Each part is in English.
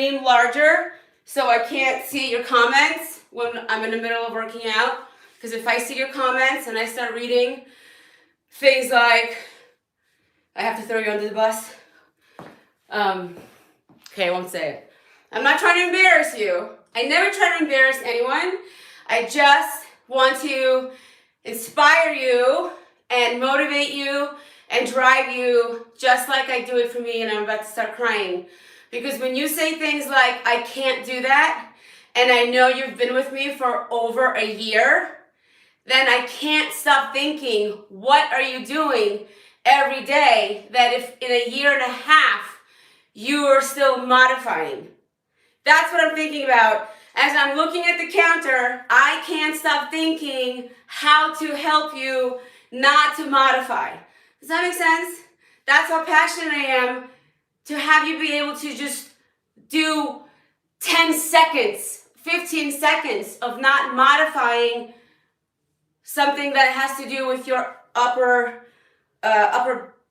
screen larger so I can't see your comments when I'm in the middle of working out. Because if I see your comments and I start reading things like, I have to throw you under the bus. Okay, I won't say it. I'm not trying to embarrass you. I never try to embarrass anyone. I just want to inspire you and motivate you and drive you just like I do it for me, and I'm about to start crying. Because when you say things like, I can't do that, and I know you've been with me for over a year, then I can't stop thinking, what are you doing every day that if in a year and a half, you are still modifying? That's what I'm thinking about. As I'm looking at the counter, I can't stop thinking how to help you not to modify. Does that make sense? That's how passionate I am to have you be able to just do 10 seconds, 15 seconds of not modifying something that has to do with your upper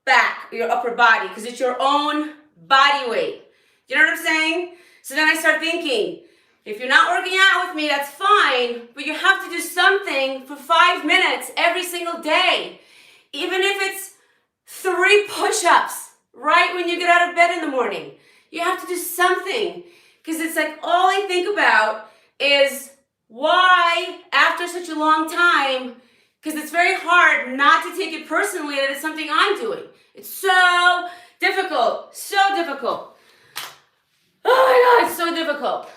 back, your upper body, because it's your own body weight. You know what I'm saying? So then I start thinking, if you're not working out with me, that's fine, but you have to do something for 5 minutes every single day. Even if it's 3 push-ups right when you get out of bed in the morning. You have to do something, because it's like all I think about is why, after such a long time, because it's very hard not to take it personally that it's something I'm doing. It's so difficult, so difficult. Oh my God, it's so difficult.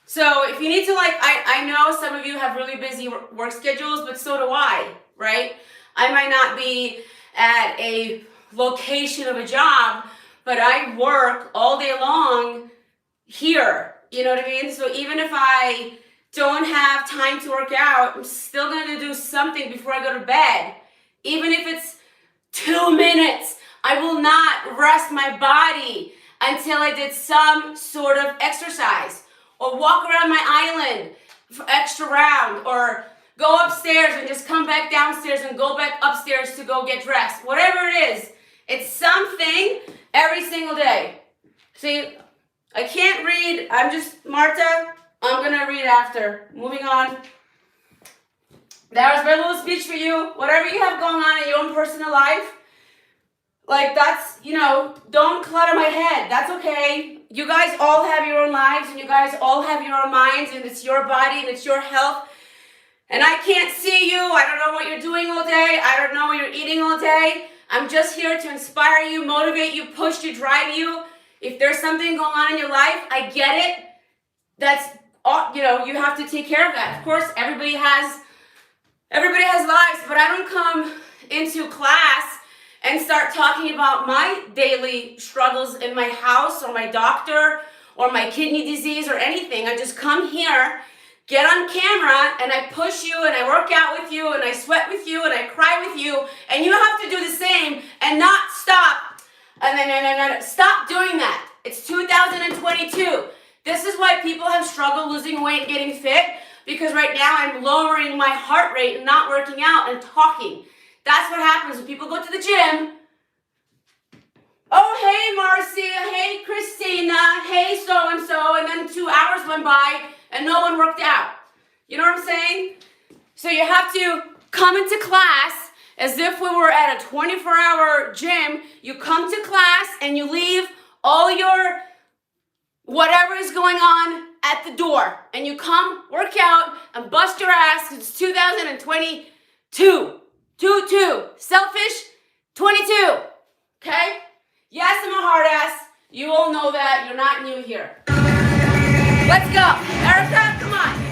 So if you need to I know some of you have really busy work schedules, but so do I, right? I might not be at a location of a job, but I work all day long here. You know what I mean? So even if I don't have time to work out, I'm still going to do something before I go to bed. Even if it's 2 minutes, I will not rest my body until I did some sort of exercise or walk around my island for extra round or go upstairs and just come back downstairs and go back upstairs to go get dressed. Whatever it is, it's something every single day. See, I can't read. Marta, I'm going to read after. Moving on. That was my little speech for you. Whatever you have going on in your own personal life, that's, don't clutter my head. That's okay. You guys all have your own lives and you guys all have your own minds and it's your body and it's your health. And I can't see you. I don't know what you're doing all day. I don't know what you're eating all day. I'm just here to inspire you, motivate you, push you, drive you. If there's something going on in your life, I get it. That's all, you have to take care of that. Of course, everybody has lives, but I don't come into class and start talking about my daily struggles in my house or my doctor or my kidney disease or anything. I just come here, get on camera, and I push you and I work out with you and I sweat with you and I cry with you, and you have to do the same and not stop. And then stop doing that. It's 2022. This is why people have struggled losing weight and getting fit, because right now I'm lowering my heart rate and not working out and talking. That's what happens when people go to the gym. Oh, hey, Marcy. Hey, Christina. Hey, so-and-so. And then 2 hours went by and no one worked out. You know what I'm saying? So you have to come into class as if we were at a 24-hour gym. You come to class and you leave all your whatever is going on at the door. And you come, work out, and bust your ass. It's 2022. 22. Selfish, 22. Okay? Yes, I'm a hard ass. You all know that. You're not new here. Let's go. Erica, come on.